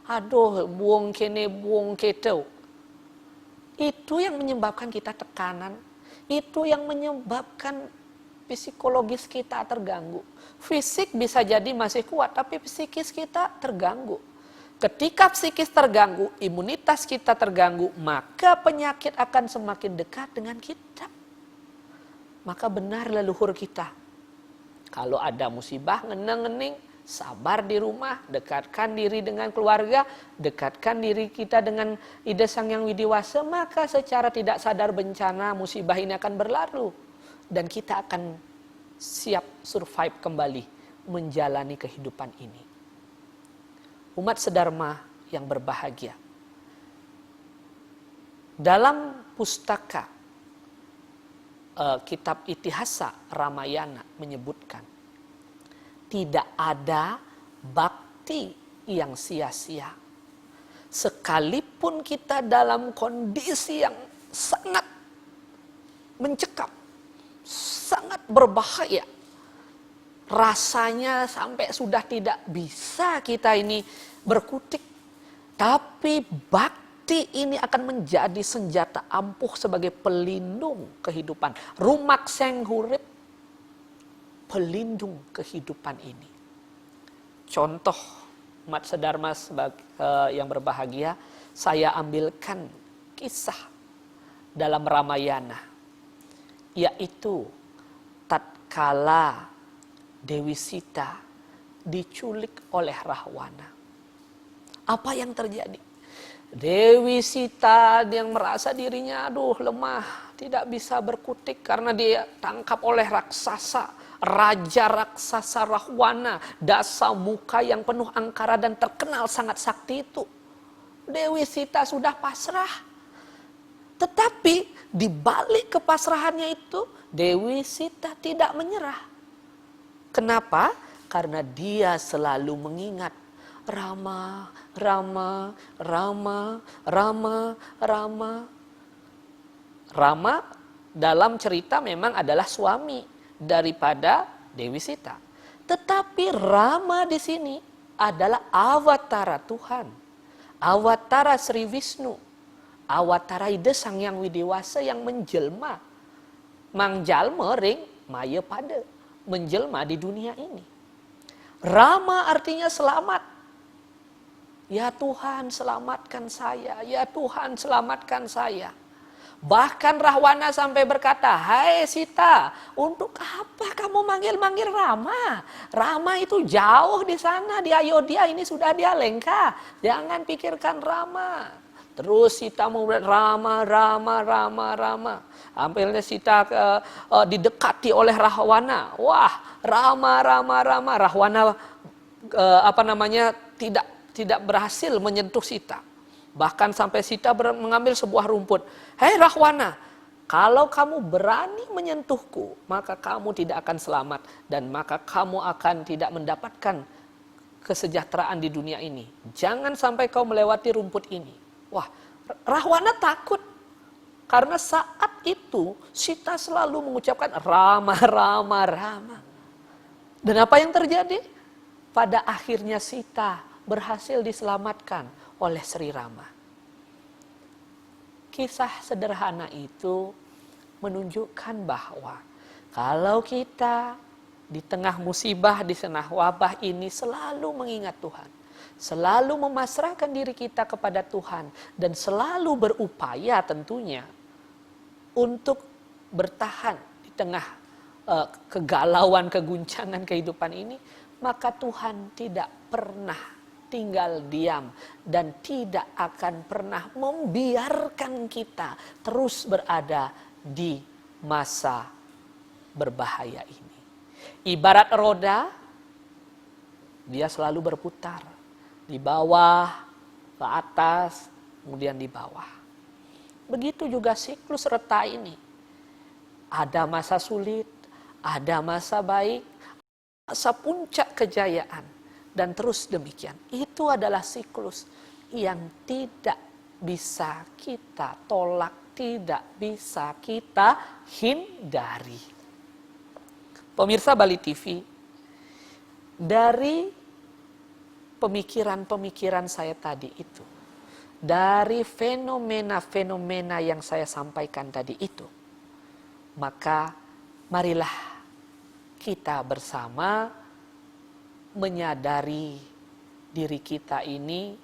Aduh, buang kene, buang keto. Itu yang menyebabkan kita tekanan. Itu yang menyebabkan psikologis kita terganggu. Fisik bisa jadi masih kuat, tapi psikis kita terganggu. Ketika psikis terganggu, imunitas kita terganggu, maka penyakit akan semakin dekat dengan kita. Maka benar leluhur kita. Kalau ada musibah, ngeneng-ngening, sabar di rumah, dekatkan diri dengan keluarga, dekatkan diri kita dengan ide Sang Yang Widiwasa, maka secara tidak sadar bencana musibah ini akan berlalu. Dan kita akan siap survive kembali menjalani kehidupan ini. Umat sedharma yang berbahagia. Dalam pustaka kitab Itihasa Ramayana menyebutkan, tidak ada bakti yang sia-sia. Sekalipun kita dalam kondisi yang sangat mencekam, sangat berbahaya, rasanya sampai sudah tidak bisa kita ini berkutik, tapi bakti ini akan menjadi senjata ampuh sebagai pelindung kehidupan. Rumakseng hurip, pelindung kehidupan ini. Contoh umat sedharma yang berbahagia, saya ambilkan kisah dalam Ramayana, yaitu tatkala Dewi Sita diculik oleh Rahwana. Apa yang terjadi? Dewi Sita yang merasa dirinya lemah, tidak bisa berkutik karena dia tangkap oleh raksasa, raja raksasa Rahwana, dasa muka yang penuh angkara dan terkenal sangat sakti itu. Dewi Sita sudah pasrah. Tetapi di balik kepasrahannya itu, Dewi Sita tidak menyerah. Kenapa? Karena dia selalu mengingat Rama, Rama, Rama, Rama, Rama. Rama dalam cerita memang adalah suami daripada Dewi Sita. Tetapi Rama di sini adalah awatara Tuhan. Awatara Sri Wisnu. Awatara Ide Sang Yang Widiwasa yang menjelma. Mangjalma ring maya pada. Menjelma di dunia ini. Rama artinya selamat. Ya Tuhan selamatkan saya, ya Tuhan selamatkan saya. Bahkan Rahwana sampai berkata, hai Sita, untuk apa kamu manggil-manggil Rama? Rama itu jauh di sana, di Ayodhya, ini sudah di Alengka. Jangan pikirkan Rama. Terus Sita mau Rama, Rama, Rama, Rama. Akhirnya Sita didekati oleh Rahwana. Wah, Rama, Rama, Rama. Rahwana tidak berhasil menyentuh Sita. Bahkan sampai Sita mengambil sebuah rumput. Hei Rahwana, kalau kamu berani menyentuhku, maka kamu tidak akan selamat. Dan maka kamu akan tidak mendapatkan kesejahteraan di dunia ini. Jangan sampai kau melewati rumput ini. Wah, Rahwana takut. Karena saat itu Sita selalu mengucapkan Rama, Rama, Rama. Dan apa yang terjadi? Pada akhirnya Sita berhasil diselamatkan oleh Sri Rama. Kisah sederhana itu menunjukkan bahwa kalau kita di tengah musibah, di tengah wabah ini selalu mengingat Tuhan, selalu memasrahkan diri kita kepada Tuhan, dan selalu berupaya tentunya untuk bertahan di tengah kegalauan, keguncangan kehidupan ini, maka Tuhan tidak pernah tinggal diam dan tidak akan pernah membiarkan kita terus berada di masa berbahaya ini. Ibarat roda, dia selalu berputar di bawah, ke atas, kemudian di bawah. Begitu juga siklus reta ini. Ada masa sulit, ada masa baik, masa puncak kejayaan, dan terus demikian. Itu adalah siklus yang tidak bisa kita tolak, tidak bisa kita hindari. Pemirsa Bali TV, dari pemikiran-pemikiran saya tadi itu, dari fenomena-fenomena yang saya sampaikan tadi itu, maka marilah kita bersama menyadari diri kita ini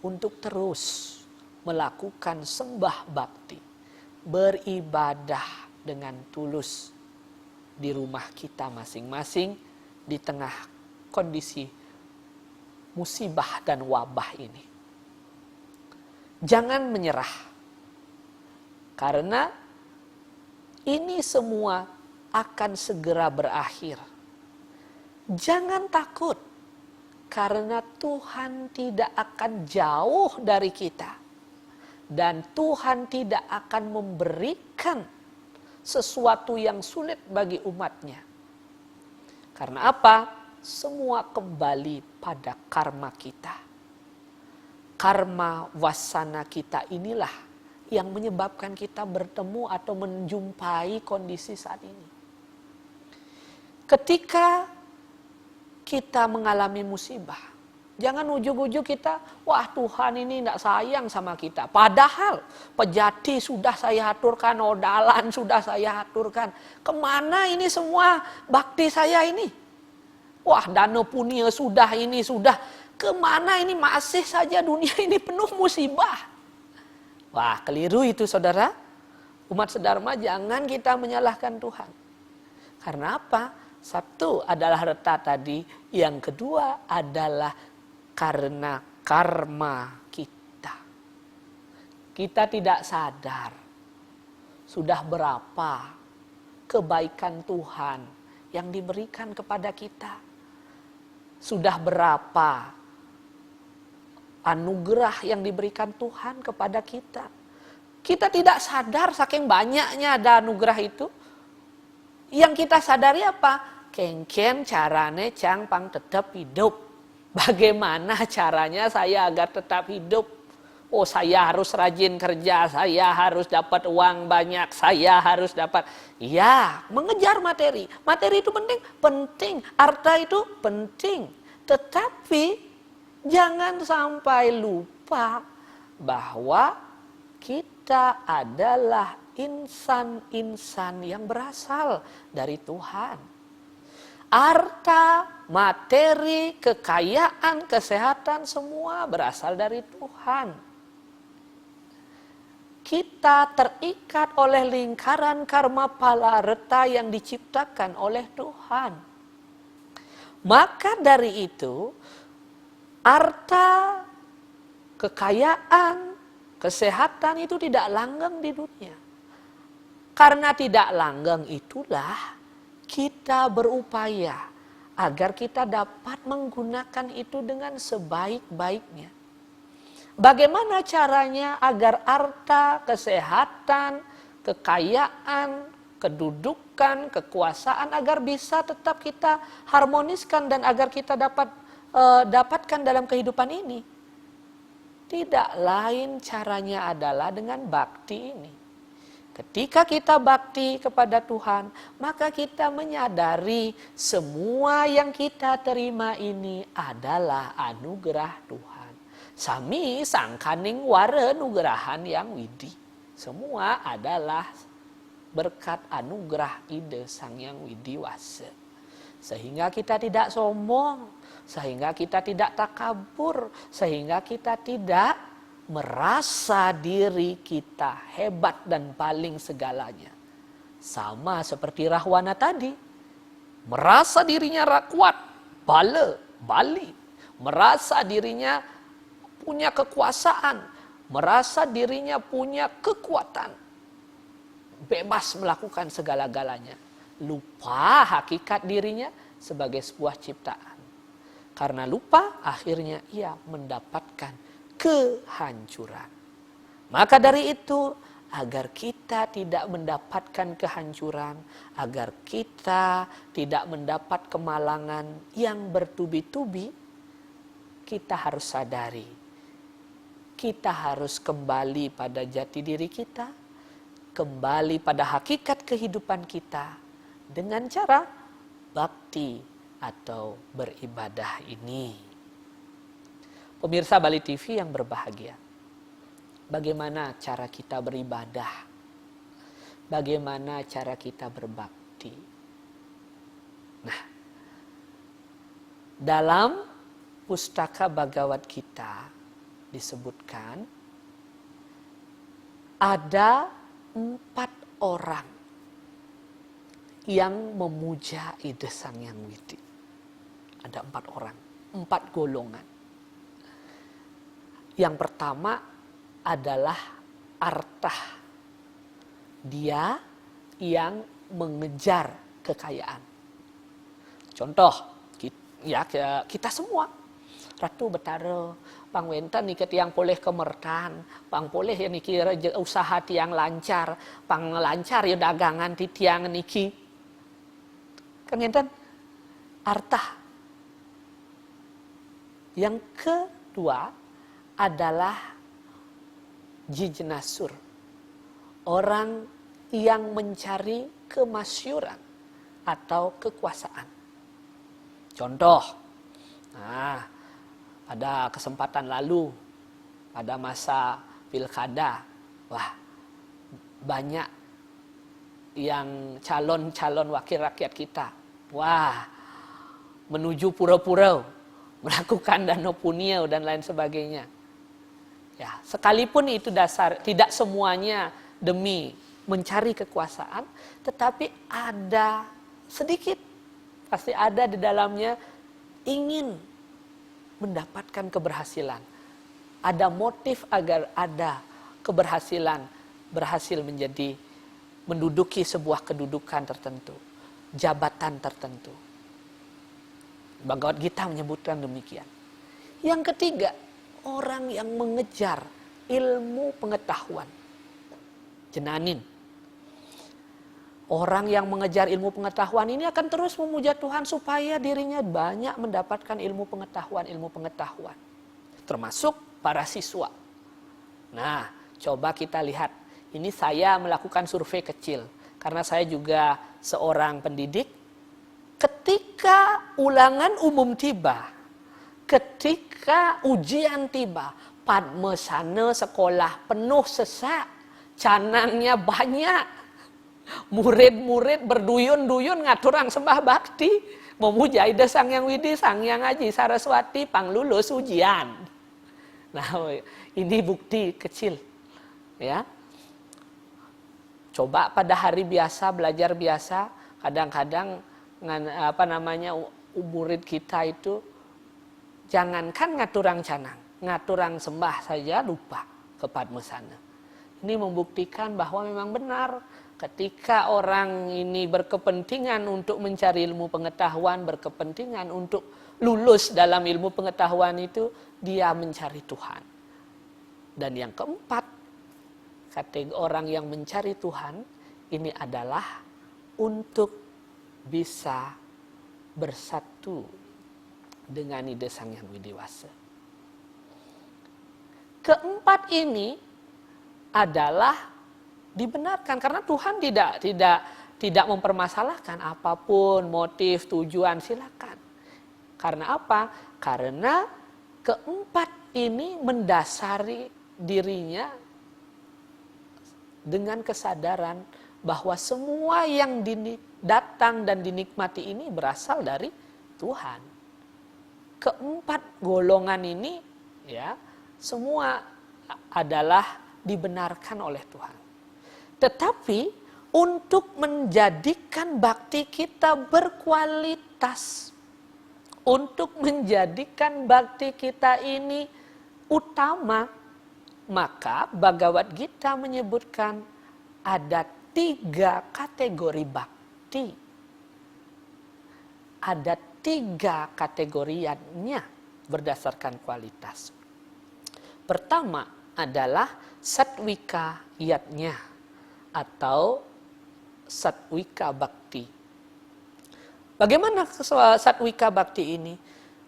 untuk terus melakukan sembah bakti, beribadah dengan tulus di rumah kita masing-masing di tengah kondisi musibah dan wabah ini. Jangan menyerah, karena ini semua akan segera berakhir. Jangan takut, karena Tuhan tidak akan jauh dari kita. Dan Tuhan tidak akan memberikan sesuatu yang sulit bagi umatnya. Karena apa? Semua kembali pada karma kita. Karma wasana kita inilah yang menyebabkan kita bertemu atau menjumpai kondisi saat ini. Ketika kita mengalami musibah, jangan ujuk-ujuk kita, wah Tuhan ini tidak sayang sama kita. Padahal pejati sudah saya aturkan, odalan sudah saya aturkan. Kemana ini semua bakti saya ini? Wah dana punya sudah ini sudah. Kemana ini masih saja dunia ini penuh musibah. Wah keliru itu saudara. Umat sedharma jangan kita menyalahkan Tuhan. Karena apa? Satu adalah reta tadi. Yang kedua adalah karena karma kita. Kita tidak sadar sudah berapa kebaikan Tuhan yang diberikan kepada kita. Sudah berapa anugerah yang diberikan Tuhan kepada kita. Kita tidak sadar saking banyaknya ada anugerah itu. Yang kita sadari apa? Kengken carane cang pang tetap hidup. Bagaimana caranya saya agar tetap hidup? Oh saya harus rajin kerja, saya harus dapat uang banyak, saya harus dapat. Ya, mengejar materi. Materi itu penting, penting. Harta itu penting. Tetapi jangan sampai lupa bahwa kita adalah insan-insan yang berasal dari Tuhan. Harta, materi, kekayaan, kesehatan semua berasal dari Tuhan. Kita terikat oleh lingkaran karma pala reta yang diciptakan oleh Tuhan. Maka dari itu, harta, kekayaan, kesehatan itu tidak langgeng di dunia. Karena tidak langgeng itulah kita berupaya agar kita dapat menggunakan itu dengan sebaik-baiknya. Bagaimana caranya agar harta, kesehatan, kekayaan, kedudukan, kekuasaan agar bisa tetap kita harmoniskan dan agar kita dapatkan dalam kehidupan ini? Tidak lain caranya adalah dengan bakti ini. Ketika kita bakti kepada Tuhan, maka kita menyadari semua yang kita terima ini adalah anugerah Tuhan. Sami sangkaning ware nugrahan yang widi. Semua adalah berkat anugerah ide Sang Yang Widi Wase. Sehingga kita tidak sombong, sehingga kita tidak takabur, sehingga kita tidak merasa diri kita hebat dan paling segalanya. Sama seperti Rahwana tadi. Merasa dirinya kuat, bali. Merasa dirinya punya kekuasaan. Merasa dirinya punya kekuatan. Bebas melakukan segala-galanya. Lupa hakikat dirinya sebagai sebuah ciptaan. Karena lupa, akhirnya ia mendapatkan kehancuran. Maka dari itu, agar kita tidak mendapatkan kehancuran, agar kita tidak mendapat kemalangan yang bertubi-tubi, kita harus sadari. Kita harus kembali pada jati diri kita, kembali pada hakikat kehidupan kita dengan cara bakti atau beribadah ini. Pemirsa Bali TV yang berbahagia, bagaimana cara kita beribadah? Bagaimana cara kita berbakti? Nah, dalam pustaka Bhagavad Gita disebutkan ada 4 orang yang memuja Ida Sang Hyang Widi. Ada 4 orang, 4 golongan. Yang pertama adalah Artha. Dia yang mengejar kekayaan. Contoh, kita semua. Ratu Betara, pang wenten niki tiang poleh kemertan, pang poleh ya niki usaha tiang lancar, pang lancar ya dagangan ti tiang niki. Kan ngenten Artha. Yang kedua adalah Jijnasur, orang yang mencari kemasyuran atau kekuasaan. Contoh, pada kesempatan lalu, pada masa pilkada, banyak yang calon-calon wakil rakyat kita, menuju pura-pura, melakukan dano punya dan lain sebagainya. Ya, sekalipun itu dasar, tidak semuanya demi mencari kekuasaan, tetapi ada sedikit, pasti ada di dalamnya ingin mendapatkan keberhasilan. Ada motif agar ada keberhasilan, berhasil menduduki sebuah kedudukan tertentu, jabatan tertentu. Bhagavad Gita menyebutkan demikian. Yang ketiga, orang yang mengejar ilmu pengetahuan. Jenanin. Orang yang mengejar ilmu pengetahuan ini akan terus memuja Tuhan supaya dirinya banyak mendapatkan ilmu pengetahuan. Termasuk para siswa. Nah, coba kita lihat. Ini saya melakukan survei kecil. Karena saya juga seorang pendidik. Ketika ulangan umum tiba, ketika ujian tiba, padmesana sekolah penuh sesak, canangnya banyak, murid-murid berduyun-duyun ngaturang sembah bakti, memuja Ida Sang Hyang Widi, Sang Hyang Aji Saraswati, pang lulus ujian. Nah, ini bukti kecil, ya. Coba pada hari biasa, belajar biasa, kadang-kadang murid kita itu jangankan ngaturang canang, ngaturang sembah saja lupa ke padmesana. Ini membuktikan bahwa memang benar ketika orang ini berkepentingan untuk mencari ilmu pengetahuan, berkepentingan untuk lulus dalam ilmu pengetahuan itu, dia mencari Tuhan. Dan yang keempat, kategori orang yang mencari Tuhan ini adalah untuk bisa bersatu dengan Ida Sang Hyang Widiwasa. Keempat ini adalah dibenarkan karena Tuhan tidak mempermasalahkan apapun motif, tujuan, silakan. Karena apa? Karena keempat ini mendasari dirinya dengan kesadaran bahwa semua yang datang dan dinikmati ini berasal dari Tuhan. Keempat golongan ini ya semua adalah dibenarkan oleh Tuhan. Tetapi untuk menjadikan bakti kita berkualitas, untuk menjadikan bakti kita ini utama, maka Bhagavad Gita menyebutkan ada 3 kategori bakti. Ada 3 kategoriannya berdasarkan kualitas. Pertama adalah satwika yatnya atau satwika bakti. Bagaimana satwika bakti ini?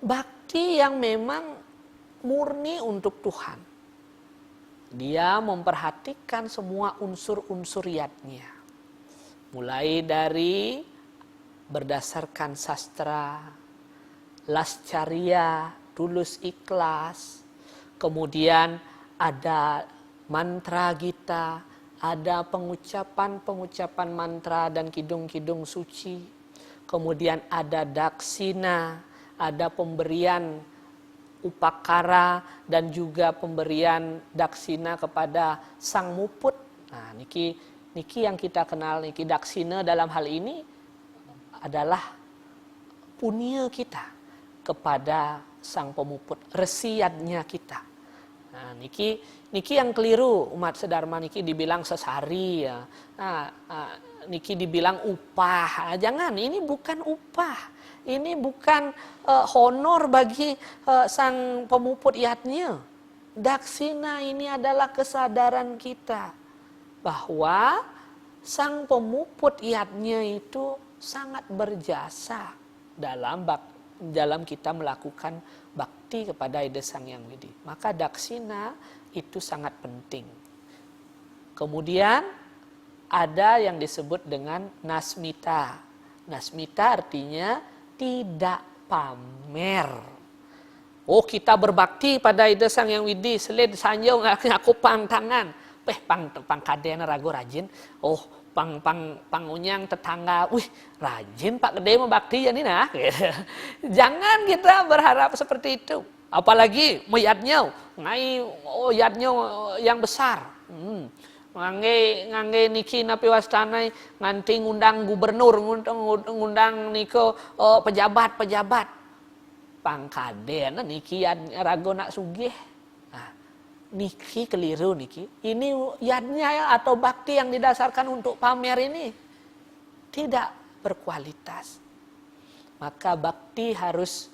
Bakti yang memang murni untuk Tuhan. Dia memperhatikan semua unsur-unsur yatnya. Mulai dari berdasarkan sastra, lascarya, tulus ikhlas, kemudian ada mantra gita, ada pengucapan-pengucapan mantra dan kidung-kidung suci, kemudian ada daksina, ada pemberian upakara dan juga pemberian daksina kepada sang muput. Nah, niki yang kita kenal, niki daksina dalam hal ini adalah punya kita kepada sang pemuput, resiatnya kita. Nah, niki yang keliru umat sedharma, niki dibilang sesari ya. Niki dibilang upah. Jangan, ini bukan upah. Ini bukan honor bagi sang pemuput yatnya. Daksina ini adalah kesadaran kita bahwa sang pemuput yatnya itu sangat berjasa dalam kita melakukan bakti kepada Ida Sang Hyang Widi. Maka daksina itu sangat penting. Kemudian ada yang disebut dengan nasmita. Nasmita artinya tidak pamer. Oh, kita berbakti pada Ida Sang Hyang Widi, selid sanjung aku pang tangan. Pang kaden ragu rajin. Oh, pang unyang tetangga. Wih, rajin Pak Gede membakti ya nih nah. Jangan kita berharap seperti itu. Apalagi meyatnya, yatnya yang besar. Ngangge niki napi wastanai nganti ngundang gubernur, ngundang niko pejabat. Pangkaden niki rago nak sugih. Nah, niki keliru niki. Ini yadnya atau bakti yang didasarkan untuk pamer ini tidak berkualitas. Maka bakti harus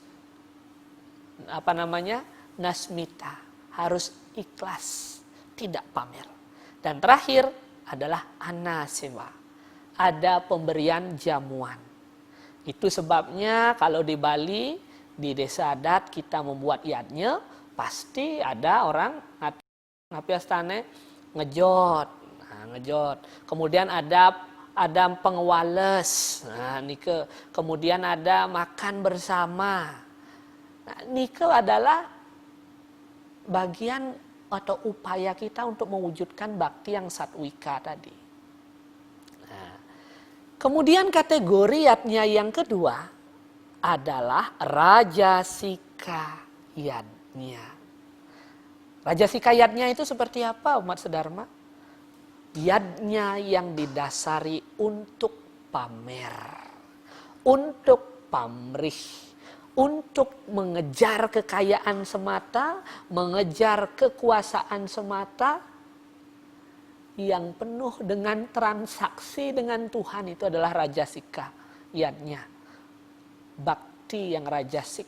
nasmita, harus ikhlas, tidak pamer. Dan terakhir adalah anasewa. Ada pemberian jamuan. Itu sebabnya kalau di Bali, di desa adat kita membuat yadnya, pasti ada orang ngapiastane ngejot. Nah, ngejot. Kemudian ada pengewales. Nah, kemudian ada makan bersama. Nah, nike adalah bagian atau upaya kita untuk mewujudkan bakti yang satwika tadi. Nah, kemudian kategori yatnya yang kedua adalah rajasika yatnya. Rajasika yatnya itu seperti apa umat sedharma? Yatnya yang didasari untuk pamer, untuk pamrih, untuk mengejar kekayaan semata, mengejar kekuasaan semata, yang penuh dengan transaksi dengan Tuhan, itu adalah rajasika yatnya. Bakti yang rajasik.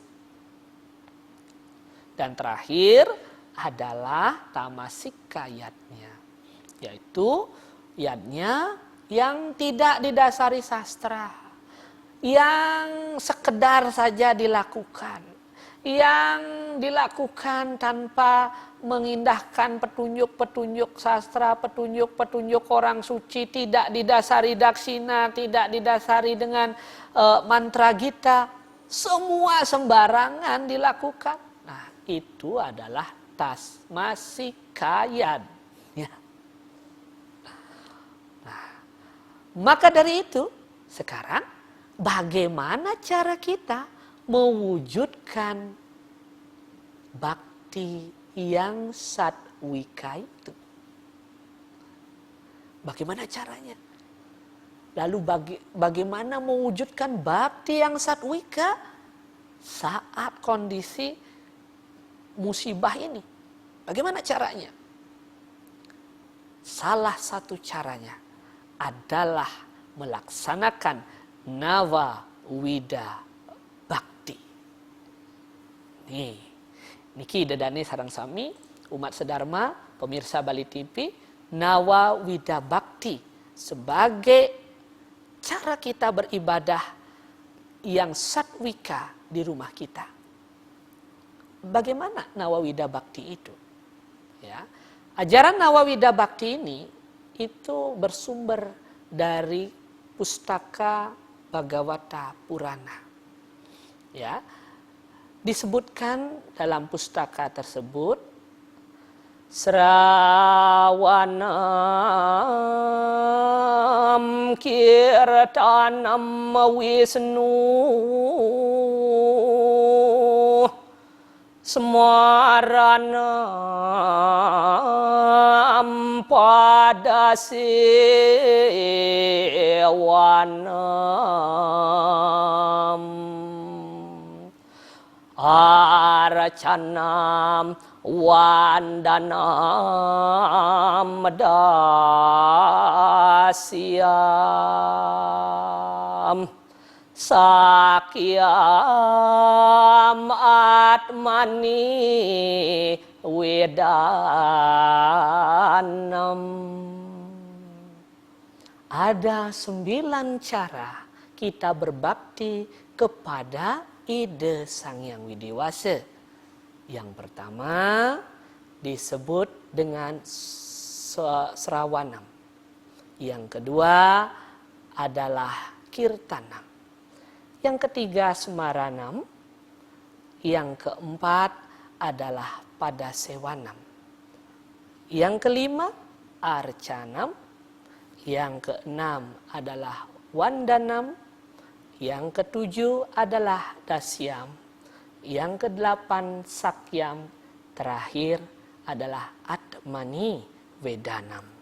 Dan terakhir adalah tamasika yatnya, yaitu yatnya yang tidak didasari sastra, yang sekedar saja dilakukan, yang dilakukan tanpa mengindahkan petunjuk-petunjuk sastra, petunjuk-petunjuk orang suci, tidak didasari daksina, tidak didasari dengan mantra gita, semua sembarangan dilakukan. Nah, itu adalah tasmasika yatnya. Nah, maka dari itu sekarang bagaimana cara kita mewujudkan bakti yang satwika itu? Bagaimana caranya? Lalu bagaimana mewujudkan bakti yang satwika saat kondisi musibah ini? Bagaimana caranya? Salah satu caranya adalah melaksanakan nawa wida bakti. Niki dadane sareng sami umat sedharma, pemirsa Bali TV, nawa wida bakti sebagai cara kita beribadah yang satwika di rumah kita. Bagaimana nawa wida bakti itu? Ya, ajaran nawa wida bakti ini itu bersumber dari pustaka Bhagavata Purana. Ya, disebutkan dalam pustaka tersebut Srawanam kirtanam Wisnu Semaranam pada sewanam Arcanam Wandanam Dasyam Sakyam Atmani Wedanam. Ada 9 cara kita berbakti kepada ide Sang Hyang Widiwasa. Yang pertama disebut dengan Srawanam. Yang kedua adalah Kirtanam. Yang ketiga Semaranam. Yang keempat adalah Padasewanam. Yang kelima Arcanam. Yang keenam adalah Wandanam. Yang ketujuh adalah Dasyam. Yang kedelapan Sakyam. Terakhir adalah Atmani Wedanam.